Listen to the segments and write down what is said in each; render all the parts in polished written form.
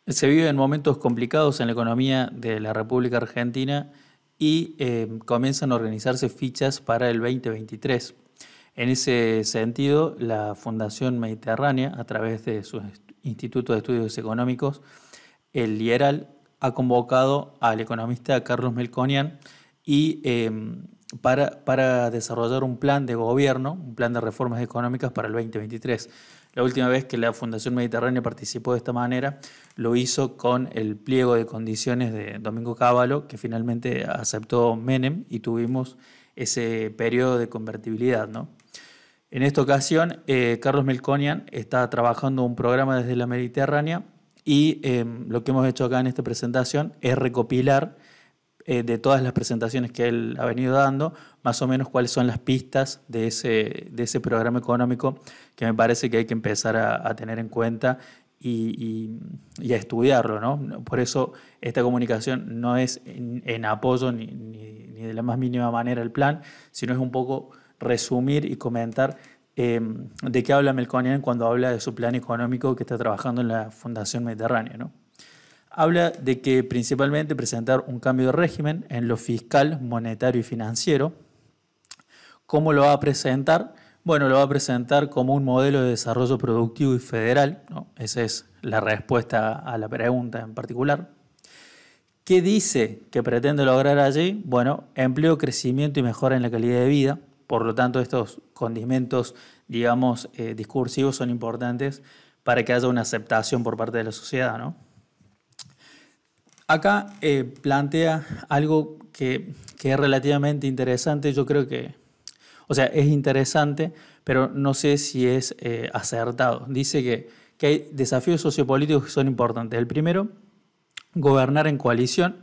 Se viven momentos complicados en la economía de la República Argentina y comienzan a organizarse fichas para el 2023. En ese sentido, la Fundación Mediterránea, a través de su Instituto de Estudios Económicos, el IERAL, ha convocado al economista Carlos Melconian y para desarrollar un plan de gobierno, un plan de reformas económicas para el 2023. La última vez que la Fundación Mediterránea participó de esta manera, lo hizo con el pliego de condiciones de Domingo Cavallo, que finalmente aceptó Menem y tuvimos ese periodo de convertibilidad, ¿no? En esta ocasión, Carlos Melconian está trabajando un programa desde la Mediterránea y lo que hemos hecho acá en esta presentación es recopilar de todas las presentaciones que él ha venido dando, más o menos cuáles son las pistas de ese programa económico que me parece que hay que empezar a tener en cuenta y a estudiarlo, ¿no? Por eso esta comunicación no es en apoyo ni de la más mínima manera al plan, sino es un poco resumir y comentar de qué habla Melconian cuando habla de su plan económico que está trabajando en la Fundación Mediterránea, ¿no? Habla de que principalmente presentar un cambio de régimen en lo fiscal, monetario y financiero. ¿Cómo lo va a presentar? Bueno, lo va a presentar como un modelo de desarrollo productivo y federal, ¿no? Esa es la respuesta a la pregunta en particular. ¿Qué dice que pretende lograr allí? Bueno, empleo, crecimiento y mejora en la calidad de vida. Por lo tanto, estos condimentos, digamos, discursivos son importantes para que haya una aceptación por parte de la sociedad, ¿no? Acá plantea algo que es relativamente interesante. Yo creo que, o sea, es interesante, pero no sé si es acertado. Dice que hay desafíos sociopolíticos que son importantes. El primero, gobernar en coalición.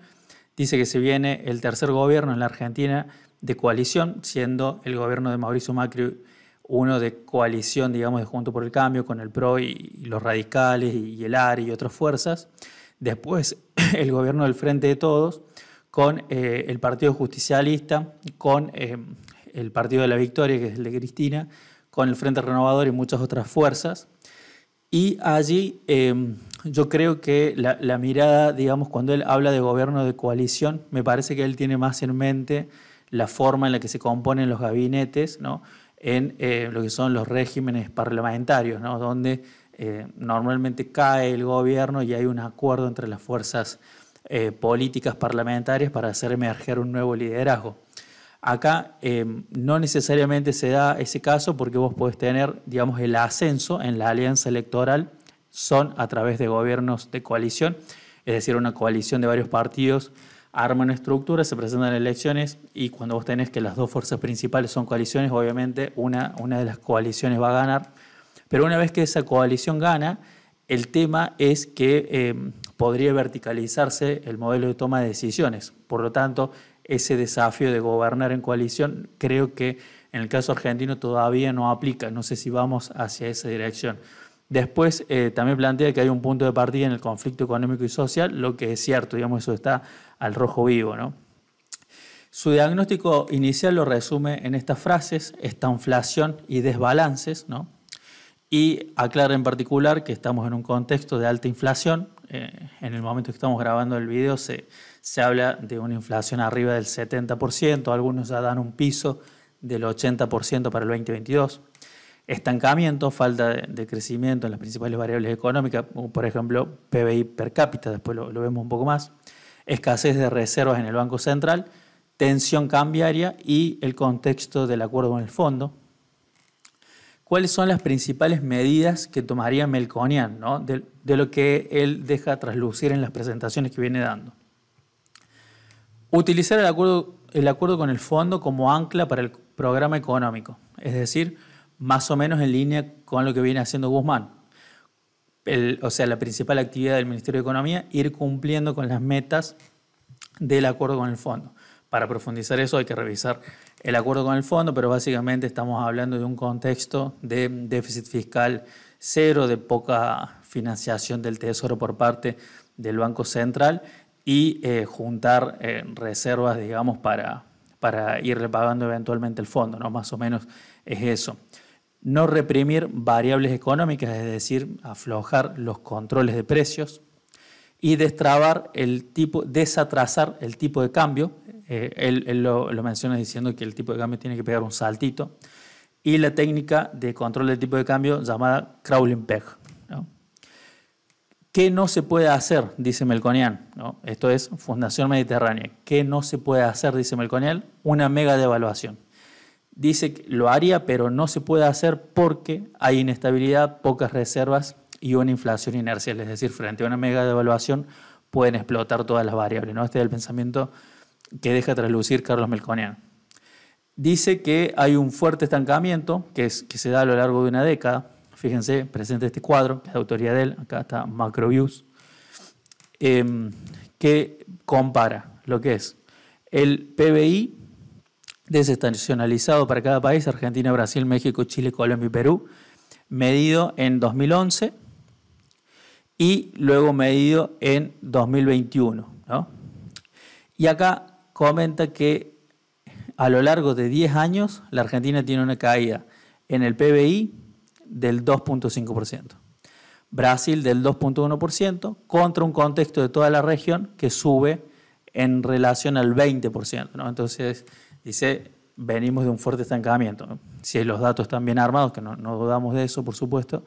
Dice que se viene el tercer gobierno en la Argentina de coalición, siendo el gobierno de Mauricio Macri uno de coalición, digamos, de Juntos por el Cambio, con el PRO y los radicales y el ARI y otras fuerzas. Después el gobierno del Frente de Todos, con el Partido Justicialista, con el Partido de la Victoria, que es el de Cristina, con el Frente Renovador y muchas otras fuerzas. Y allí yo creo que la mirada, digamos, cuando él habla de gobierno de coalición, me parece que él tiene más en mente la forma en la que se componen los gabinetes, ¿no? En lo que son los regímenes parlamentarios, ¿no? Donde normalmente cae el gobierno y hay un acuerdo entre las fuerzas políticas parlamentarias para hacer emerger un nuevo liderazgo. Acá no necesariamente se da ese caso porque vos podés tener, digamos, el ascenso en la alianza electoral son a través de gobiernos de coalición, es decir, una coalición de varios partidos arma una estructura, se presentan elecciones y cuando vos tenés que las dos fuerzas principales son coaliciones, obviamente una de las coaliciones va a ganar. Pero una vez que esa coalición gana, el tema es que podría verticalizarse el modelo de toma de decisiones. Por lo tanto, ese desafío de gobernar en coalición creo que en el caso argentino todavía no aplica. No sé si vamos hacia esa dirección. Después también plantea que hay un punto de partida en el conflicto económico y social, lo que es cierto, digamos, eso está al rojo vivo, ¿no? Su diagnóstico inicial lo resume en estas frases: estanflación y desbalances, ¿no? Y aclara en particular que estamos en un contexto de alta inflación. En el momento que estamos grabando el video se habla de una inflación arriba del 70%, algunos ya dan un piso del 80% para el 2022. Estancamiento, falta de crecimiento en las principales variables económicas, como por ejemplo PBI per cápita, después lo vemos un poco más. Escasez de reservas en el Banco Central, tensión cambiaria y el contexto del acuerdo con el fondo. ¿Cuáles son las principales medidas que tomaría Melconian, ¿no? de lo que él deja traslucir en las presentaciones que viene dando? Utilizar el acuerdo con el fondo como ancla para el programa económico, es decir, más o menos en línea con lo que viene haciendo Guzmán. O sea, la principal actividad del Ministerio de Economía, ir cumpliendo con las metas del acuerdo con el fondo. Para profundizar eso hay que revisar el acuerdo con el fondo, pero básicamente estamos hablando de un contexto de déficit fiscal cero, de poca financiación del Tesoro por parte del Banco Central y juntar reservas, digamos, para irle pagando eventualmente el fondo, ¿no? Más o menos es eso. No reprimir variables económicas, es decir, aflojar los controles de precios. y desatrasar el tipo de cambio. Él lo menciona diciendo que el tipo de cambio tiene que pegar un saltito. Y la técnica de control del tipo de cambio llamada crawling peg, ¿no? ¿Qué no se puede hacer? Dice Melconian, ¿no? Esto es Fundación Mediterránea. ¿Qué no se puede hacer? Dice Melconian. Una mega devaluación. Dice que lo haría, pero no se puede hacer porque hay inestabilidad, pocas reservas y una inflación inercial. Es decir, frente a una mega devaluación pueden explotar todas las variables, ¿no? Este es el pensamiento que deja traslucir Carlos Melconian. Dice que hay un fuerte estancamiento que se da a lo largo de una década. Fíjense, presente este cuadro, que es de autoría de él, acá está Macroviews, que compara lo que es el PBI desestacionalizado para cada país, Argentina, Brasil, México, Chile, Colombia y Perú, medido en 2011 y luego medido en 2021, ¿no? Y acá comenta que a lo largo de 10 años la Argentina tiene una caída en el PBI del 2.5%, Brasil del 2.1%, contra un contexto de toda la región que sube en relación al 20%, ¿no? Entonces dice, venimos de un fuerte estancamiento, ¿no? Si los datos están bien armados, que no dudamos de eso, por supuesto,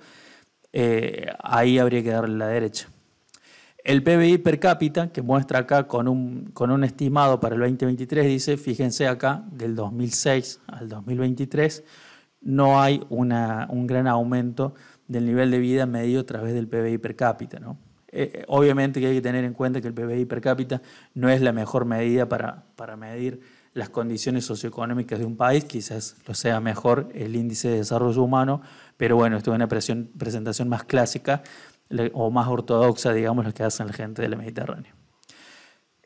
ahí habría que darle la derecha. El PBI per cápita, que muestra acá con un estimado para el 2023, dice, fíjense acá, del 2006 al 2023, no hay un gran aumento del nivel de vida medido a través del PBI per cápita, ¿no? Obviamente que hay que tener en cuenta que el PBI per cápita no es la mejor medida para medir las condiciones socioeconómicas de un país, quizás lo sea mejor el índice de desarrollo humano, pero bueno, esto es una presentación más clásica o más ortodoxa, digamos, lo que hacen la gente de la Mediterránea.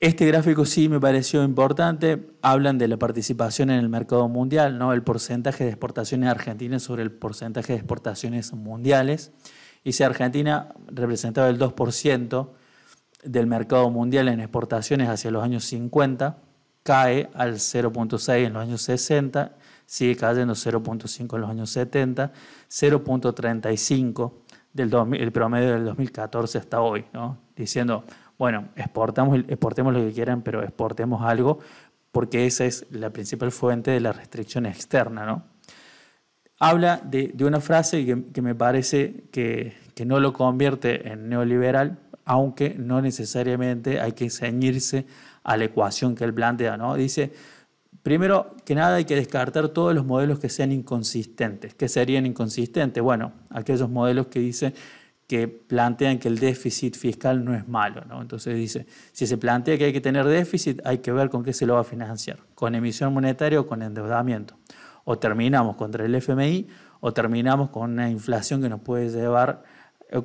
Este gráfico sí me pareció importante. Hablan de la participación en el mercado mundial, ¿no? El porcentaje de exportaciones argentinas sobre el porcentaje de exportaciones mundiales. Y si Argentina representaba el 2% del mercado mundial en exportaciones hacia los años 50, cae al 0.6 en los años 60, sigue cayendo 0.5 en los años 70, 0.35 el promedio del 2014 hasta hoy, ¿no? Diciendo, bueno, exportemos lo que quieran, pero exportemos algo, porque esa es la principal fuente de la restricción externa, ¿no? Habla de una frase que me parece que no lo convierte en neoliberal, aunque no necesariamente hay que ceñirse a la ecuación que él plantea, ¿no? Dice, primero que nada hay que descartar todos los modelos que sean inconsistentes. ¿Qué serían inconsistentes? Bueno, aquellos modelos que dicen que plantean que el déficit fiscal no es malo, ¿no? Entonces dice, si se plantea que hay que tener déficit, hay que ver con qué se lo va a financiar, con emisión monetaria o con endeudamiento. O terminamos contra el FMI o terminamos con una inflación que nos puede llevar,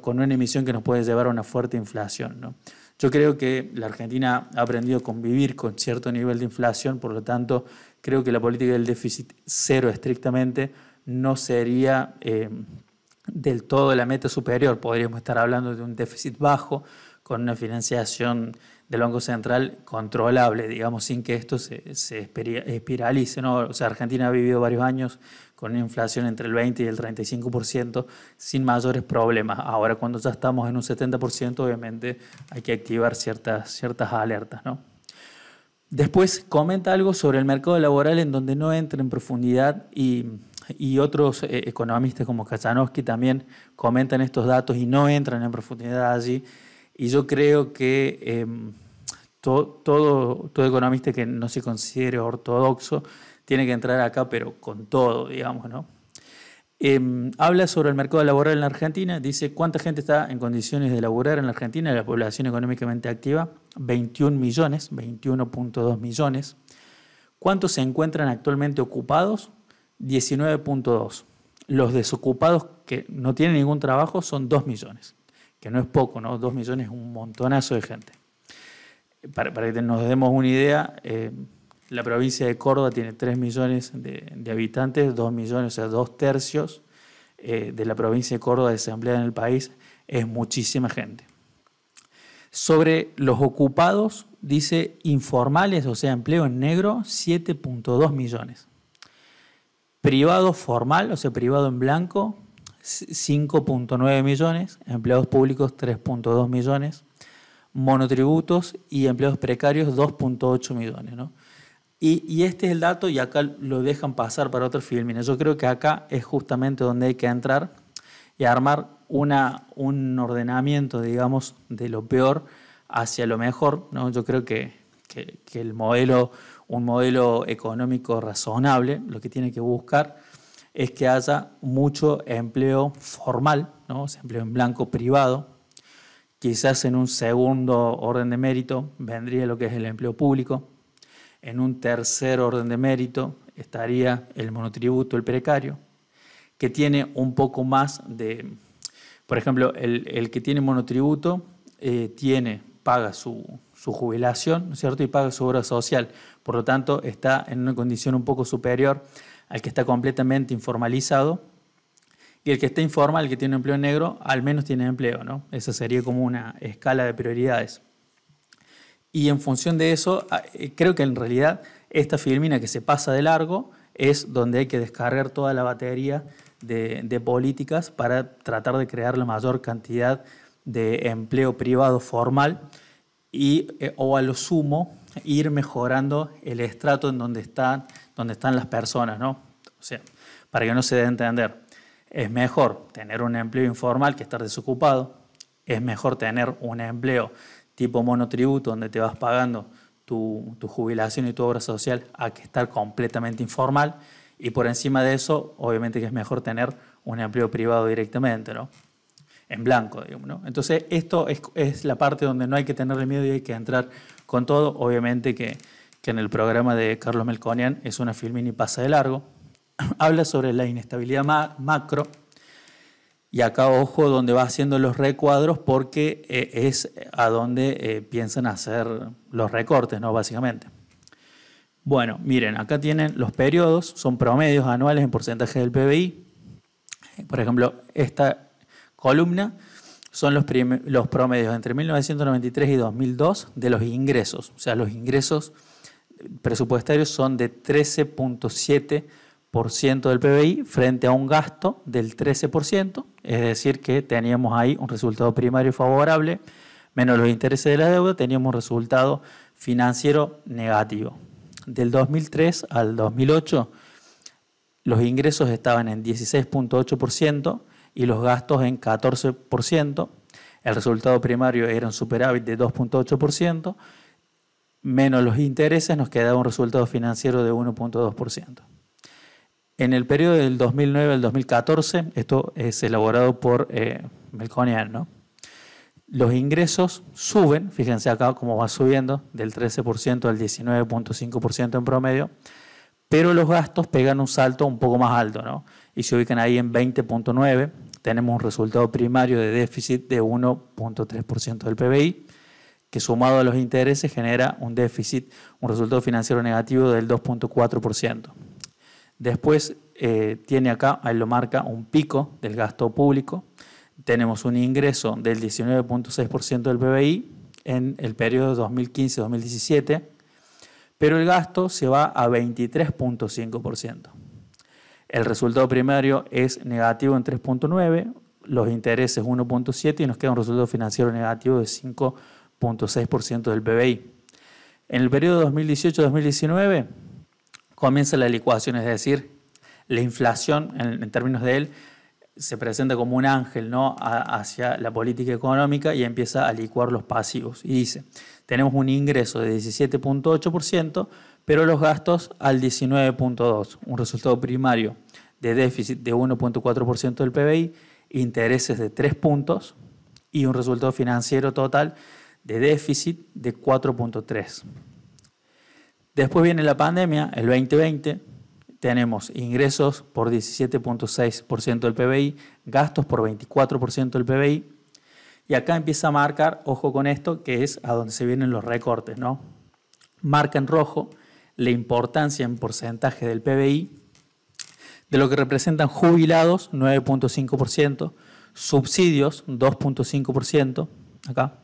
con una emisión que nos puede llevar a una fuerte inflación, ¿no? Yo creo que la Argentina ha aprendido a convivir con cierto nivel de inflación, por lo tanto, creo que la política del déficit cero estrictamente no sería del todo la meta superior. Podríamos estar hablando de un déficit bajo con una financiación del Banco Central controlable, digamos, sin que esto se espiralice, ¿no? O sea, Argentina ha vivido varios años con una inflación entre el 20 y el 35% sin mayores problemas. Ahora, cuando ya estamos en un 70%, obviamente hay que activar ciertas alertas, ¿no? Después comenta algo sobre el mercado laboral en donde no entra en profundidad y otros economistas como Kachanowski también comentan estos datos y no entran en profundidad allí. Y yo creo que todo economista que no se considere ortodoxo tiene que entrar acá, pero con todo, digamos, ¿no? Habla sobre el mercado laboral en la Argentina, dice cuánta gente está en condiciones de laburar en la Argentina, la población económicamente activa, 21 millones, 21.2 millones. ¿Cuántos se encuentran actualmente ocupados? 19.2. Los desocupados que no tienen ningún trabajo son 2 millones, que no es poco, ¿no? 2 millones es un montonazo de gente. Para que nos demos una idea, la provincia de Córdoba tiene 3 millones de habitantes, 2 millones, o sea, 2/3 de la provincia de Córdoba desempleada en el país, es muchísima gente. Sobre los ocupados, dice informales, o sea, empleo en negro, 7.2 millones. Privado formal, o sea, privado en blanco, 5.9 millones. Empleados públicos, 3.2 millones. monotributos y empleados precarios 2.8 millones, ¿no? Y este es el dato y acá lo dejan pasar para otro filming. Yo creo que acá es justamente donde hay que entrar y armar un ordenamiento, digamos, de lo peor hacia lo mejor, ¿no? Yo creo que un modelo económico razonable, lo que tiene que buscar es que haya mucho empleo formal, ¿no? O sea, empleo en blanco privado. Quizás en un segundo orden de mérito vendría lo que es el empleo público. En un tercer orden de mérito estaría el monotributo, el precario, que tiene un poco más de... Por ejemplo, el que tiene monotributo paga su jubilación, ¿no es cierto? Y paga su obra social. Por lo tanto, está en una condición un poco superior al que está completamente informalizado. Y el que está informal, el que tiene un empleo negro, al menos tiene empleo, ¿no? Esa sería como una escala de prioridades. Y en función de eso, creo que en realidad esta filmina que se pasa de largo es donde hay que descargar toda la batería de políticas para tratar de crear la mayor cantidad de empleo privado formal o a lo sumo ir mejorando el estrato en donde están las personas, ¿no? O sea, para que no se dé a entender, es mejor tener un empleo informal que estar desocupado, es mejor tener un empleo tipo monotributo donde te vas pagando tu jubilación y tu obra social a que estar completamente informal, y por encima de eso obviamente que es mejor tener un empleo privado directamente, ¿no? En blanco, digamos, ¿no? Entonces esto es la parte donde no hay que tenerle miedo y hay que entrar con todo. Obviamente que en el programa de Carlos Melconian es una filmina y pasa de largo. Habla sobre la inestabilidad macro. Y acá, ojo, donde va haciendo los recuadros porque es a donde piensan hacer los recortes, ¿no? Básicamente. Bueno, miren, acá tienen los periodos, son promedios anuales en porcentaje del PBI. Por ejemplo, esta columna son los promedios entre 1993 y 2002 de los ingresos. O sea, los ingresos presupuestarios son de 13.7% del PBI frente a un gasto del 13%, es decir que teníamos ahí un resultado primario favorable, menos los intereses de la deuda, teníamos un resultado financiero negativo. Del 2003 al 2008, los ingresos estaban en 16.8% y los gastos en 14%, el resultado primario era un superávit de 2.8%, menos los intereses nos quedaba un resultado financiero de 1.2%. En el periodo del 2009 al 2014, esto es elaborado por Melconian, ¿no? Los ingresos suben, fíjense acá cómo va subiendo, del 13% al 19.5% en promedio, pero los gastos pegan un salto un poco más alto, ¿no? Y se ubican ahí en 20.9%, tenemos un resultado primario de déficit de 1.3% del PBI, que sumado a los intereses genera un déficit, un resultado financiero negativo del 2.4%. Después tiene acá, ahí lo marca, un pico del gasto público. Tenemos un ingreso del 19.6% del PBI en el periodo 2015-2017, pero el gasto se va a 23.5%. El resultado primario es negativo en 3.9%, los intereses 1.7% y nos queda un resultado financiero negativo de 5.6% del PBI. En el periodo 2018-2019 comienza la licuación, es decir, la inflación en términos de él se presenta como un ángel, ¿no?, hacia la política económica y empieza a licuar los pasivos. Y dice, tenemos un ingreso de 17.8%, pero los gastos al 19.2%, un resultado primario de déficit de 1.4% del PBI, intereses de 3 puntos y un resultado financiero total de déficit de 4.3%. Después viene la pandemia, el 2020, tenemos ingresos por 17.6% del PBI, gastos por 24% del PBI, y acá empieza a marcar, ojo con esto, que es a donde se vienen los recortes, ¿no? Marca en rojo la importancia en porcentaje del PBI, de lo que representan jubilados, 9.5%, subsidios, 2.5%, acá,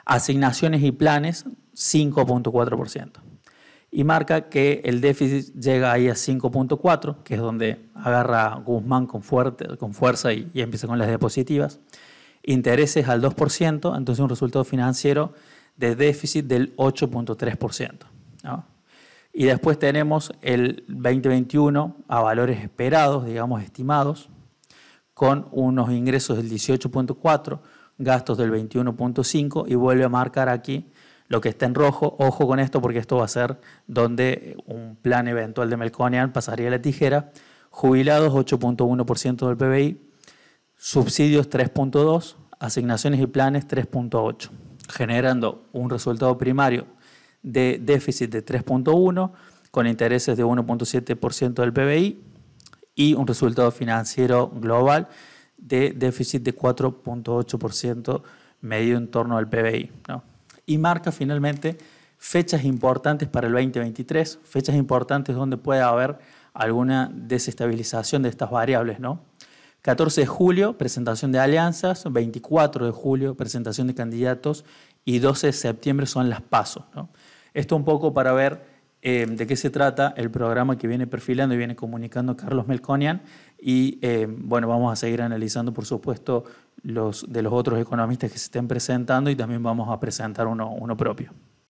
asignaciones y planes, 5.4%. Y marca que el déficit llega ahí a 5.4, que es donde agarra Guzmán con fuerza y empieza con las diapositivas. intereses al 2%, entonces un resultado financiero de déficit del 8.3%, ¿no? Y después tenemos el 2021 a valores esperados, digamos estimados, con unos ingresos del 18.4%, gastos del 21.5% y vuelve a marcar aquí lo que está en rojo. Ojo con esto porque esto va a ser donde un plan eventual de Melconian pasaría la tijera. Jubilados 8.1% del PBI, subsidios 3.2%, asignaciones y planes 3.8%, generando un resultado primario de déficit de 3.1% con intereses de 1.7% del PBI y un resultado financiero global de déficit de 4.8% medido en torno al PBI, ¿no? Y marca finalmente fechas importantes para el 2023, fechas importantes donde puede haber alguna desestabilización de estas variables, ¿no? 14 de julio, presentación de alianzas, 24 de julio, presentación de candidatos y 12 de septiembre son las PASO, ¿no? Esto un poco para ver de qué se trata el programa que viene perfilando y viene comunicando Carlos Melconian y bueno, vamos a seguir analizando por supuesto los otros economistas que se estén presentando y también vamos a presentar uno propio.